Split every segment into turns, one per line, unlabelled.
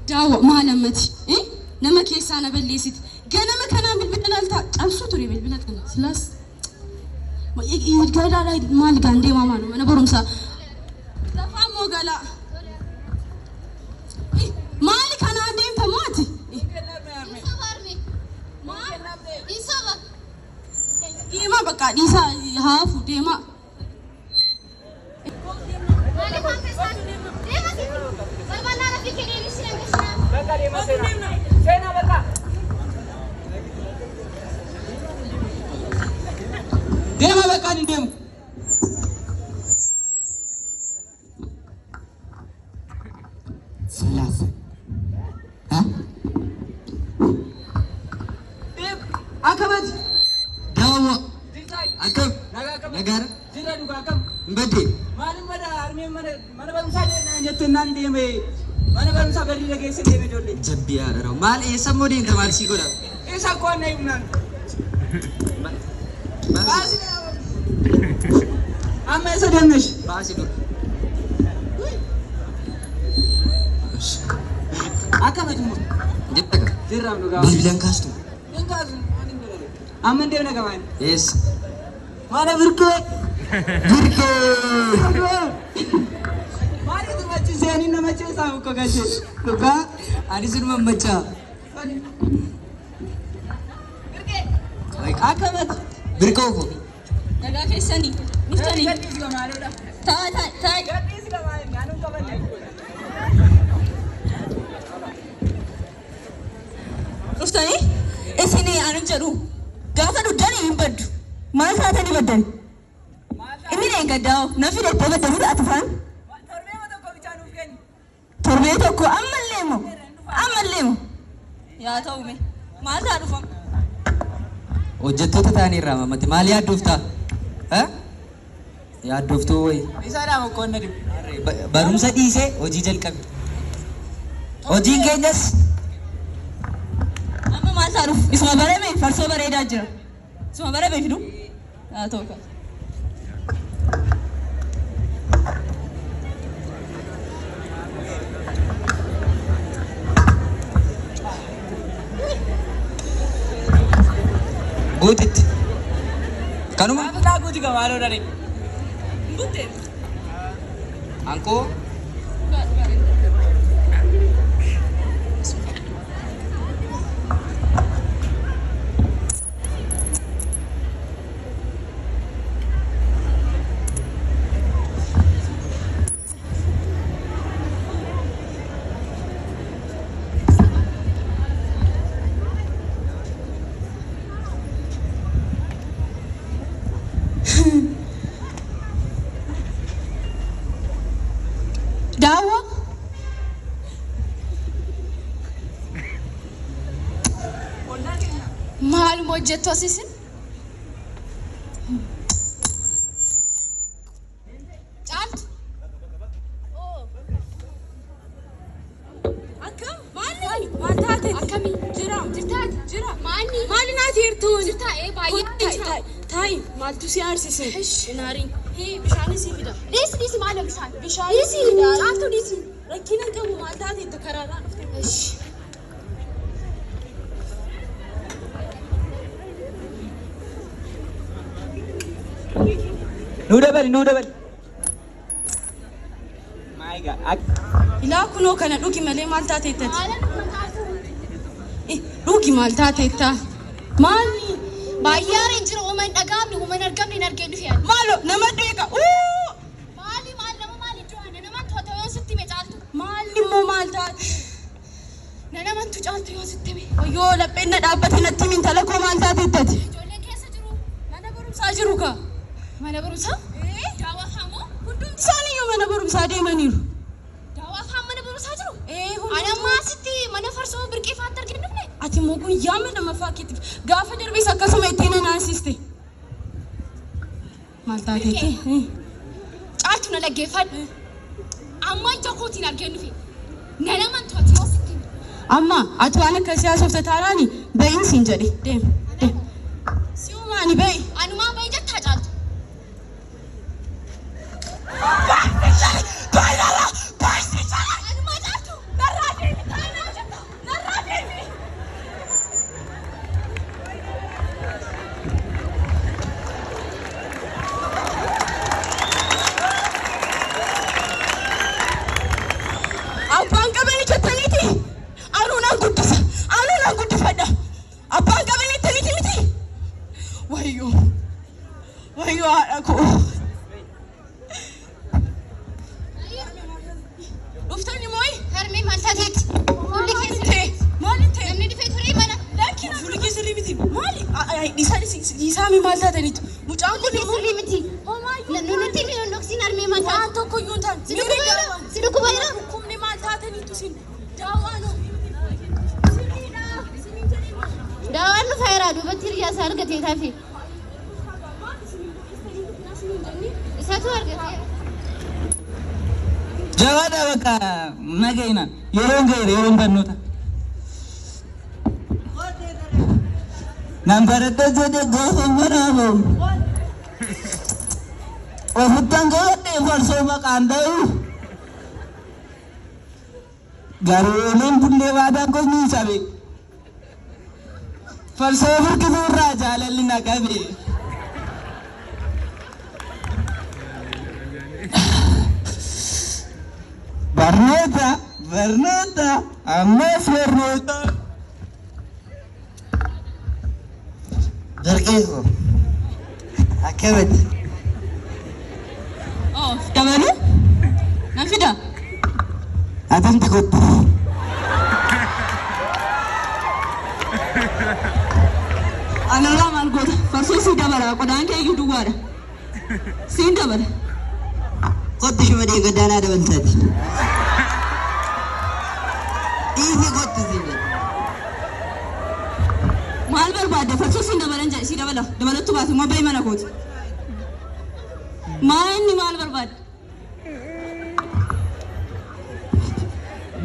داو ما لمتي نما كيسا أنا بليسيت جانا ما كنا بالبلالتا أمسو تري بالبلالتا سلاس يقول لا ما لقاندي ما مانو أنا برمسا تفهموا قلا مالك أنا عندي فموتي ما بقى ديسا هافو ديما
ديما بقى ديما ثلاثة ها أكمل داوا أكم نجار جرا دوكا أكم بدي مالي ماذا أرمي ماذا برمساجي نانجت ناندي مي ماذا برمساجي لقي سندي مجولي جبيا رو مال إيه سمودين كمال سيكولا إيه ساكون نايمنا باسي أما إيه سدنش باسي دور أكمل تمو جبتك جرا دوكا بيلان كاستو أمن دينا كمان يس mana birke mari tu macam saya ni nama macam saya kau kasih tu kan ada semua macam birke apa mat birke aku
dah kisah ni misteri tay
gadis kemana nganu kemana
misteri sini anu ceru gafar udah ni impad ما ساتني بدن إني نعقداو نفيد التبدل هذا أتفهم تربيتك أمل ليمو يا تومي ما تعرفهم
وجدتو تاني راما متى مالي أدوفتا ها يا أدوفتو وي إذا راما كون ندم برمسا ديسه وجيجل كم وجين كينجس
أما ما تعرف اسمه بريمي فرسو بريدا جرا اسمه بريمي فيدو توكل
Butit kanu ma aku juga malu dari
butit
angko
dawa mal mojetto sisin chat akam mali matate akami jira mali na tirtun jirta e baye tay maltu si arsisin inari he bishani si fida disi malam bishani disi chat disi rakina gamu matate takarara ايش
نودبل my god
ila kuno kana duki male malta tete duki malta tete mali
bayyar injira woman dagabni woman argamni nargedu fiyan
malo namadeka
mali mali joana naman toto yositti me jaltu
mali mo malta
nanaman tu jaltu yositti me
ayo lapenna dabbati natti min talako malta tete
jolle kesa jiru
mana barumsa jiruka
mana barumsa dawa hamo
hundum sani yo mana barumsa de maniru
dawa hamo mana barumsa jiru ana masitti mana farso birqi fatar gidufne
ati mo guyya mana mafakiti gafa darbi sakkasuma ittina naasiste malta tete
jaltu na laggefad amma jakotin argenu fi nanaman toti yositti
amma ati waan akka siyaasofta taaraani bayin siin jedhe deem siumaani bayi
anuma bayi jetta jaltu
anuma jaltu darraati maal taataniitu? Mucaan kun immoo
sirrii miti. Nuti ni dhoksin armee mataa.
waan tokko iyyuu hin taane.
Si dhukkubeera.
Kumni maal taataniitu sin daawwaanoo.
Daawwaan nu faayiraa duubatti hiriyaa isaa argatee taafi. Isaatu argatee.
Jawaadha bakka nagayna yeroon ga'eera yeroon barnoota. Nambaradda jedhe gaafa maraafoo. Ofittan gaadhe farsoo maqaan ta'u. Garuu oleen bullee waadaan kosni sabe. Farsoo firkisuu irraa jaalalli na qabe. Barnoota, ammas barnoota. Dargaggeessoo akkamatti?
Dabaluu? Na fida?
Atanti kottu.
Anarraa maal goota? Farsoo sii dabala, qodaan kee iyyuu duwwaadha. Siin dabala.
Kottu shumadee gaddaanaa dabaltaati. Dhiisii kottu siin jedhe.
Maal barbaadde? Farsoo siin dabalan jedhe, sii dabala. Dabalattu baate immoo bahi mana kooti. Inni maal barbaadde?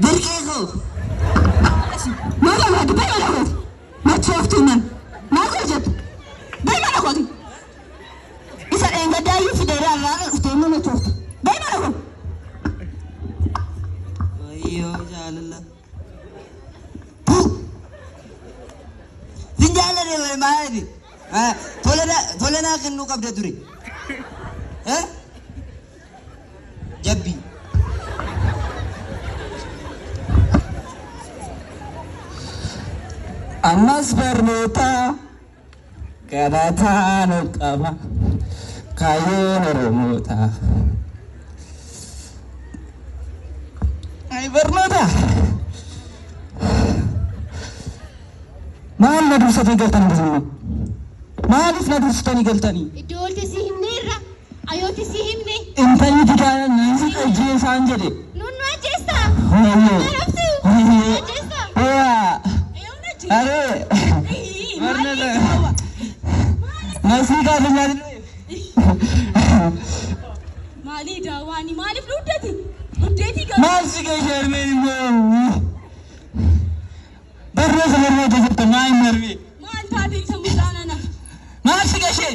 Dargaggeessoo.
Maal barbaadde? Bahi mana kooti. Machooftuu nan. Maal koo jettu? Bahi mana kooti. Isa dheengaddaa iyyuu fideeraa irraa dhuftee immoo machooftu. Bahi mana kooti.
Wayyoo jaalala. Sin jaalladhe maali? Tolanaa kennuu qabda ture. Jabbii. Ammas barnoota galataan qaba kaayyoon Oromoota. Ay barnoota. Maal na dursatanii galtanii bosonuu? Maaliif na dursatanii galtanii?
Iddoo olti si himneerra. Ayooti si himne.
Intalli didaa nyaansi ajjee isaan jedhe.
Nunnu ajjeesta.
Wayyoo.
Arabsi. Ajjeesta.
Waa. Aree. Barnoota. Nasii gaafannaa dhufee.
Maalii daawwaanii maaliif dhuddati? Dhuddeetii gaafannaa.
Maal si geessu harmeen immoo? Barnoota jirtu maa hin marmee?
Maal taatee isa mucaan ana?
Maal si geeshee?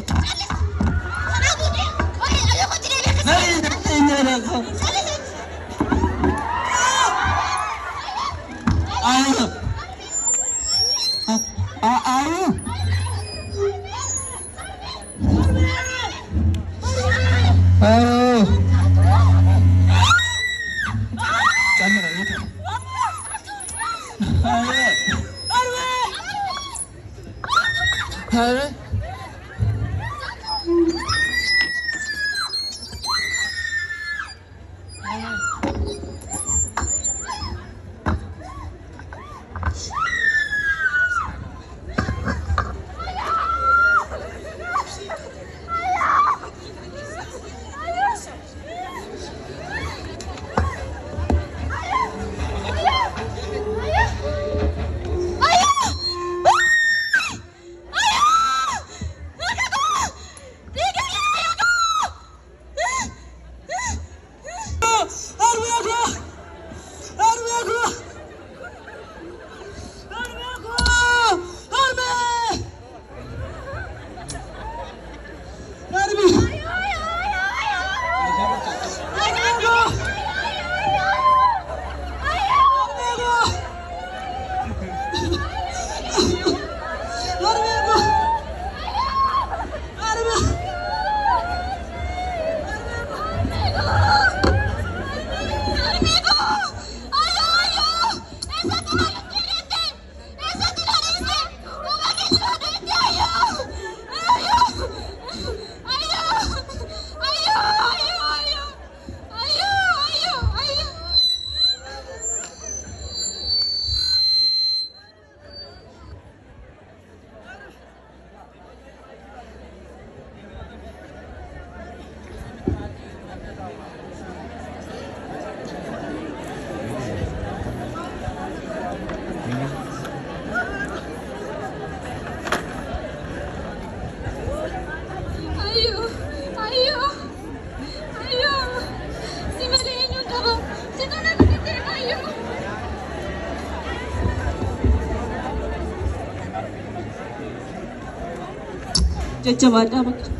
jajjabaadhaa bakka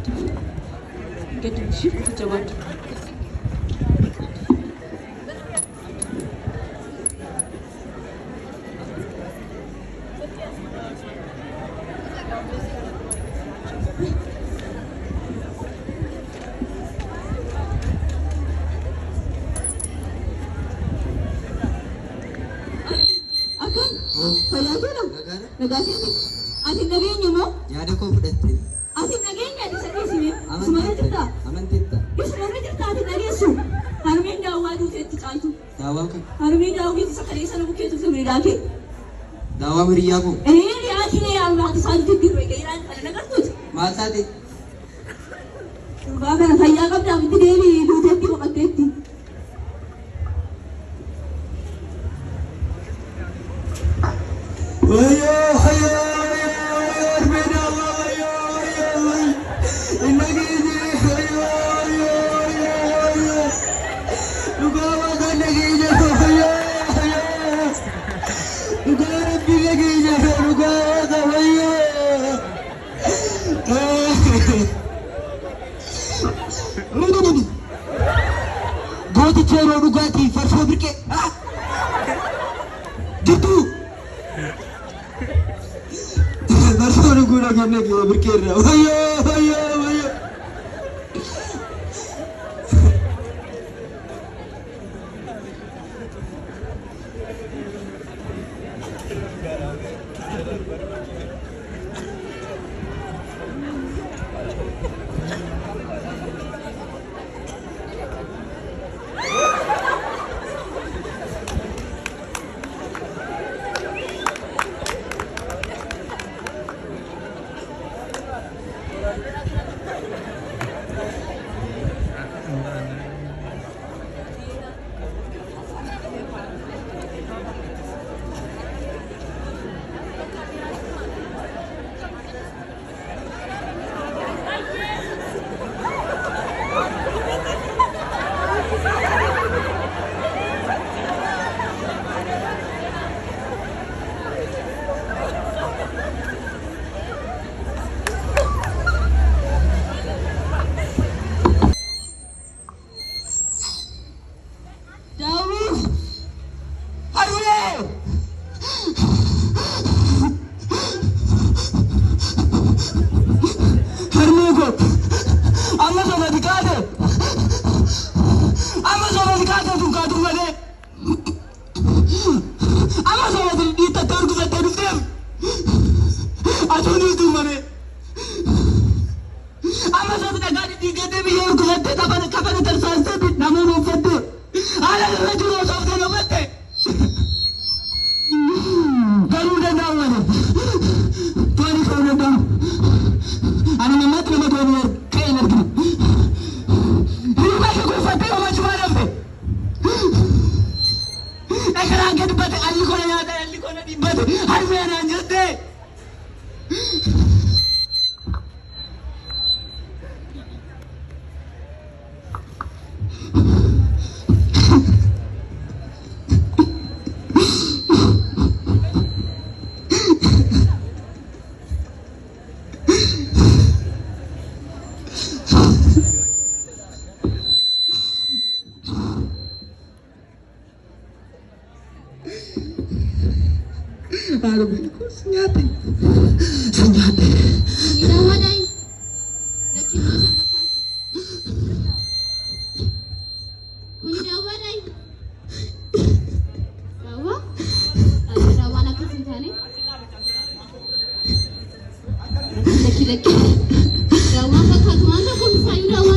gadi jajjabaadhaa.
Nagaatiin ati nageenyu moo?
Yaada koo fudhatte.
Ati nageenya ati sadeesine sumana jirtaa?
Amanteetta.
Sumana jirtaa ati nageessu harmeen daawwaa duuteetti caaltu.
Daawwaa kan?
Harmeen daawwaa sakalee sana bukkeetu samiidhaa kee.
Daawwaa miriyyaa koo?
Riyaati ne yaalmaa isaan jiddiirre gairaan kana nagartuuti.
Maal taate?
Dhugaa kana fayyaa qabdaaf itti deebii duuteetti boqotteetti.
Gooti cheeroo dhugaatii farfoo birqee jirtuu farfoo dhuguu dhageenye birqee irraa wayyoo
Dawa,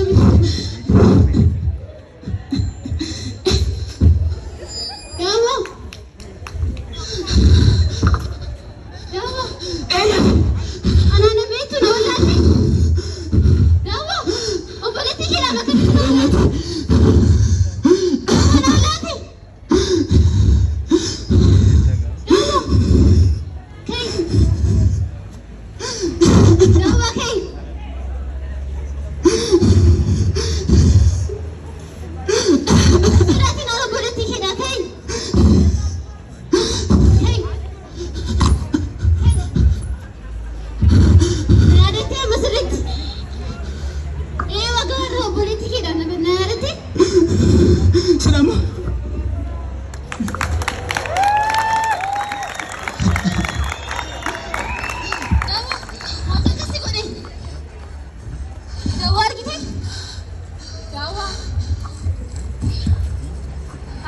okay.
Dama.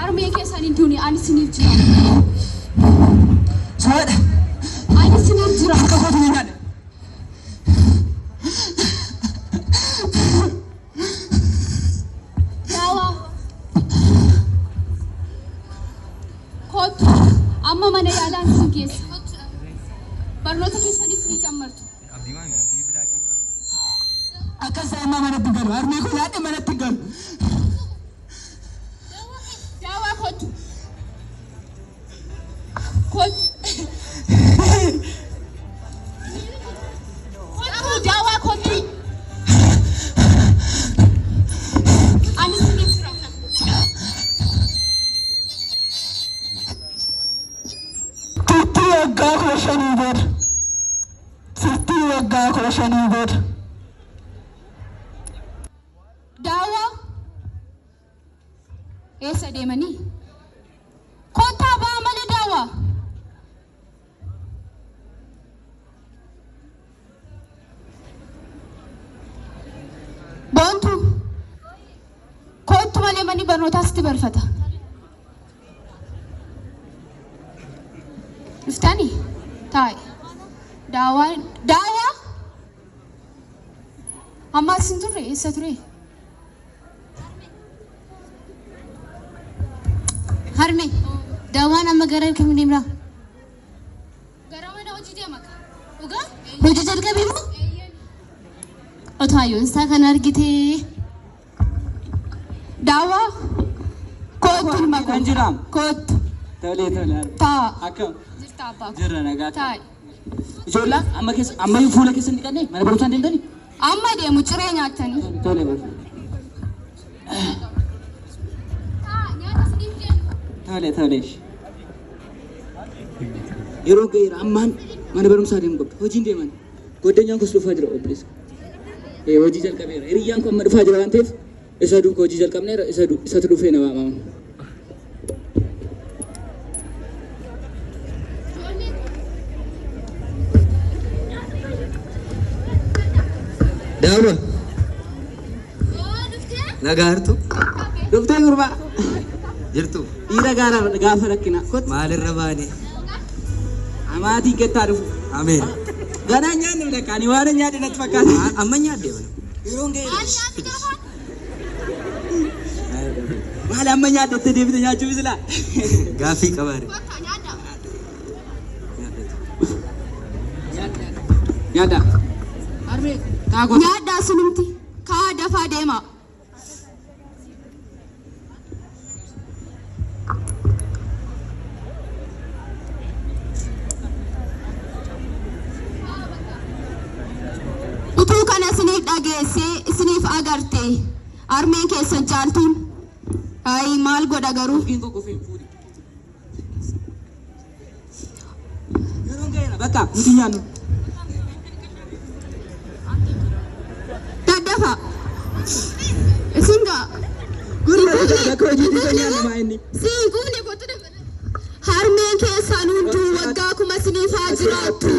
Armee keessan hin duune ani siniif jira.
Soodha.
Ani siniif jira.
Akka kootu ni nyaadha.
Daawaa. Kootu amma mana yaalaan isin geessa. Barnoota keessaniif ni jammartu.
Akka amma manatti galu. Armee kun yaadde manatti galu.
Daawaa kootu. Kootu. Daawaa kootu. Ani siniif jira.
Turtii waggaa 15 booda. Turtii waggaa 15 booda.
Daawaa. Eessa deemanii? Kottaa ba'aa malee daawaa. Boontuu. Kottu malee manni barnootaa sitti barfata. Dhuftanii? Taa'e. Daawaa. Daawaa. Amma asin turre? Eessa ture?
Harmee, daawwaan amma gara kamiin deemna?
Gara mana hojii deema. Dhugaa?
Hojii jalqabee moo? Otoo hayyoon isaa kan argite.
Daawaa. Kottu ilma koo.
Kan jiraam.
Kottu.
Tolee.
Taa.
Akkam.
Jirta abbaa.
Jirra nagaa.
Taa'e.
Ijoollee amma fuula keessan dhiqannee mana barumsaa deemtanii?
Amma deemu ciree nyaatanii.
Tolee barra. Tolee. Yeroo ga'eera ammaan mana barumsaa deemu qabda. Hojiin deeman. Goddenyaan kos dhufaa jira obboleessa. Hojii jalqabeera. Hiriyyaan kun amma dhufaa jira waan ta'eef isa duuka hojii jalqabneera isatu dhufee na waamaman. Daawwa. Nagaartu. Dhuftee gurbaa.
Jirtu
Dhiira gaafa rakkina.
maalirra baane?
Amaatiin kettaa dhufu.
Ameen.
Ganaa nyaanni bida kaani waan nyaadhe natti fakkaata.
Amma nyaadde bana.
Yeroo ga'eera. Maal amma nyaadde deebite nyaachuu bisilaa?
Gaaffii qabaare.
Nyaadda. Armee taagoo.
Nyaaddaa sunumti. Kaa dafaa deema. Utuu kana isiniif dhageessee isiniif agarte armeen keessan caaltuun ayi maal godha garuu
Yeroo ga'eera bakka nuti nyaannu.
daddafa isin gaa
Bakka hojii isa nyaannu maa inni.
siin kuuni kottu harmeen keessan hunduu waggaa kuma isiniif haa jiraattu.